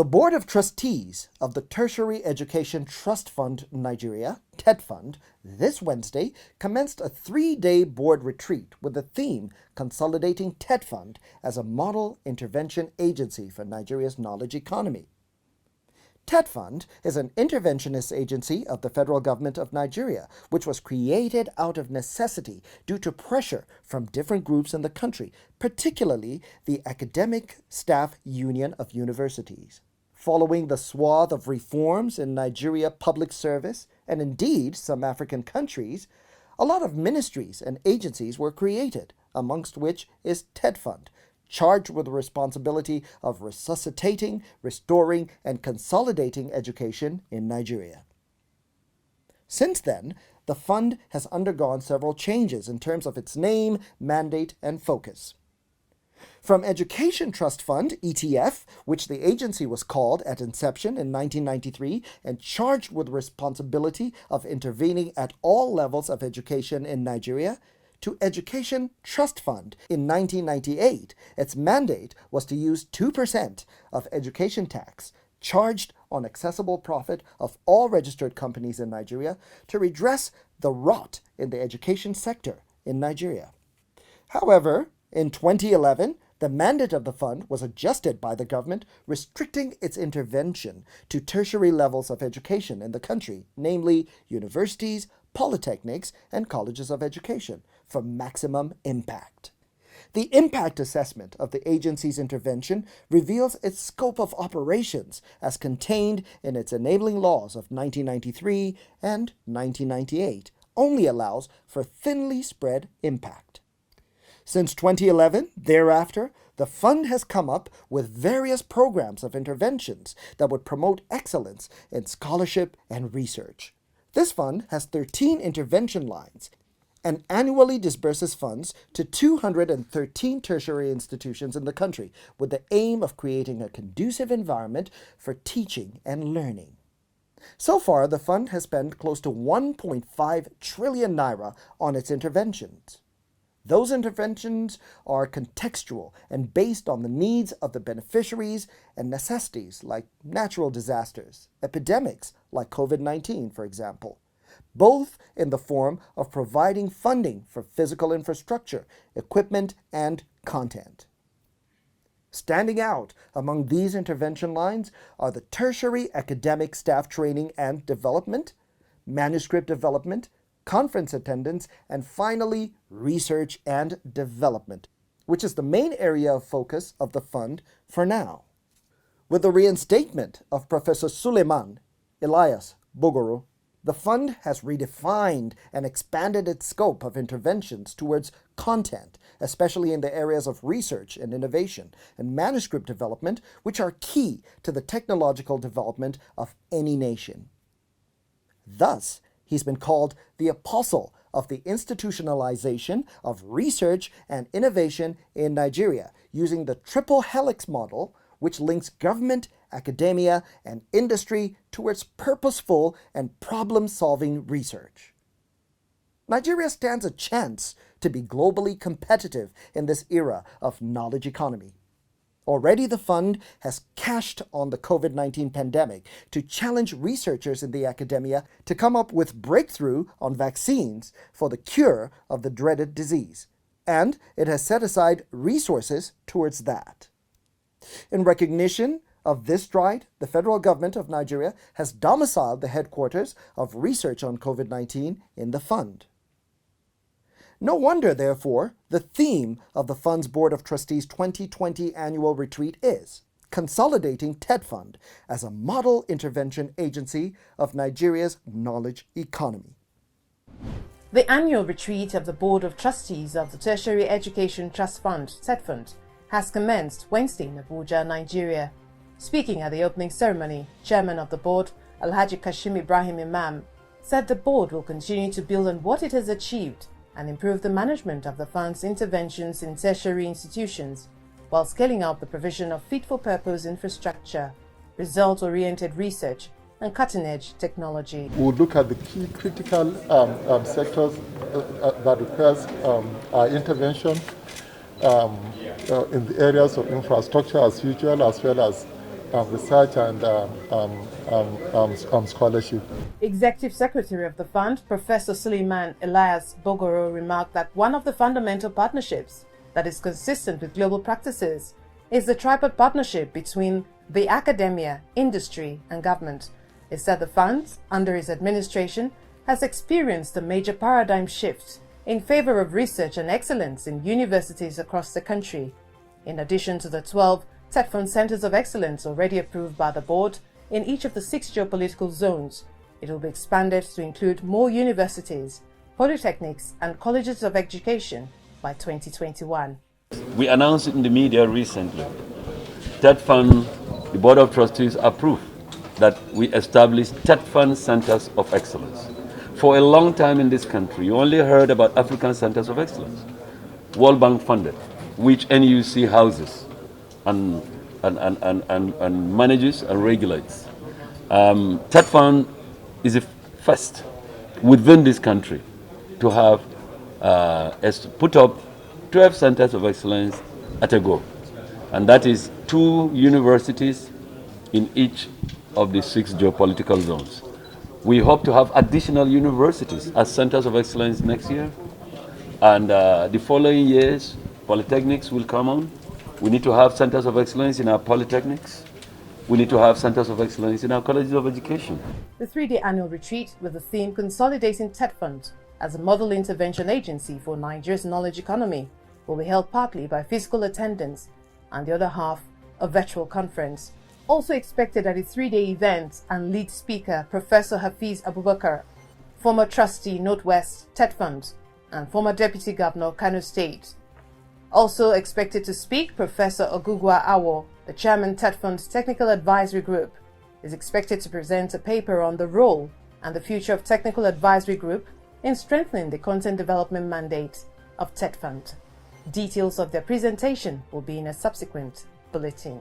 The Board of Trustees of the Tertiary Education Trust Fund Nigeria, Tetfund, this Wednesday commenced a 3-day board retreat with the theme Consolidating Tetfund as a Model Intervention Agency for Nigeria's Knowledge Economy. Tetfund is an interventionist agency of the federal government of Nigeria, which was created out of necessity due to pressure from different groups in the country, particularly the Academic Staff Union of Universities. Following the swath of reforms in Nigeria public service, and indeed some African countries, a lot of ministries and agencies were created, amongst which is Tetfund, charged with the responsibility of resuscitating, restoring, and consolidating education in Nigeria. Since then, the fund has undergone several changes in terms of its name, mandate, and focus. From Education Trust Fund, ETF, which the agency was called at inception in 1993 and charged with responsibility of intervening at all levels of education in Nigeria, to Education Trust Fund in 1998. Its mandate was to use 2% of education tax charged on accessible profit of all registered companies in Nigeria to redress the rot in the education sector in Nigeria. However, in 2011, the mandate of the fund was adjusted by the government, restricting its intervention to tertiary levels of education in the country, namely universities, polytechnics, and colleges of education, for maximum impact. The impact assessment of the agency's intervention reveals its scope of operations as contained in its enabling laws of 1993 and 1998, only allows for thinly spread impact. Since 2011, thereafter, the fund has come up with various programs of interventions that would promote excellence in scholarship and research. This fund has 13 intervention lines and annually disburses funds to 213 tertiary institutions in the country with the aim of creating a conducive environment for teaching and learning. So far, the fund has spent close to 1.5 trillion naira on its interventions. Those interventions are contextual and based on the needs of the beneficiaries and necessities like natural disasters, epidemics like COVID-19, for example, both in the form of providing funding for physical infrastructure, equipment, and content. Standing out among these intervention lines are the tertiary academic staff training and development, manuscript development, conference attendance, and finally, research and development, which is the main area of focus of the fund for now. With the reinstatement of Professor Suleiman Elias Bogoro, the fund has redefined and expanded its scope of interventions towards content, especially in the areas of research and innovation and manuscript development, which are key to the technological development of any nation. Thus, he's been called the apostle of the institutionalization of research and innovation in Nigeria, using the triple helix model, which links government, academia, and industry towards purposeful and problem-solving research. Nigeria stands a chance to be globally competitive in this era of knowledge economy. Already the fund has cashed on the COVID-19 pandemic to challenge researchers in the academia to come up with breakthrough on vaccines for the cure of the dreaded disease, and it has set aside resources towards that. In recognition of this stride, the federal government of Nigeria has domiciled the headquarters of research on COVID-19 in the fund. No wonder, therefore, the theme of the Fund's Board of Trustees 2020 annual retreat is Consolidating Tetfund as a Model Intervention Agency of Nigeria's Knowledge Economy. The annual retreat of the Board of Trustees of the Tertiary Education Trust Fund, Tetfund, has commenced Wednesday in Abuja, Nigeria. Speaking at the opening ceremony, Chairman of the Board, Alhaji Kashim Ibrahim Imam, said the Board will continue to build on what it has achieved and improve the management of the fund's interventions in tertiary institutions, while scaling up the provision of fit-for-purpose infrastructure, result-oriented research, and cutting-edge technology. We would look at the key critical sectors that requires our intervention in the areas of infrastructure as usual, as well as research and scholarship. Executive Secretary of the fund, Professor Suleiman Elias Bogoro, remarked that one of the fundamental partnerships that is consistent with global practices is the tripod partnership between the academia, industry, and government. He said the fund, under his administration, has experienced a major paradigm shift in favor of research and excellence in universities across the country. In addition to the 12 Tetfund Centers of Excellence already approved by the board in each of the 6 geopolitical zones, it will be expanded to include more universities, polytechnics, and colleges of education by 2021. We announced it in the media recently. Tetfund, the Board of Trustees approved that we establish Tetfund Centers of Excellence. For a long time in this country, you only heard about African Centers of Excellence, World Bank funded, which NUC houses and manages and regulates. Tetfund is the first within this country to have put up 12 Centers of Excellence at a go. And that is 2 universities in each of the 6 geopolitical zones. We hope to have additional universities as Centers of Excellence next year. And the following years, polytechnics will come on. We need to have Centers of Excellence in our polytechnics. We need to have Centers of Excellence in our colleges of education. The 3-day annual retreat with the theme Consolidating Tetfund as a model intervention agency for Nigeria's knowledge economy will be held partly by physical attendance and the other half a virtual conference. Also expected at the 3-day event and lead speaker Professor Hafiz Abubakar, former trustee Northwest Tetfund and former Deputy Governor Kano State. Also expected to speak Professor Ogugwa Awo, the Chairman Tetfund's Technical Advisory Group, is expected to present a paper on the role and the future of Technical Advisory Group in strengthening the content development mandate of Tetfund. Details of their presentation will be in a subsequent bulletin.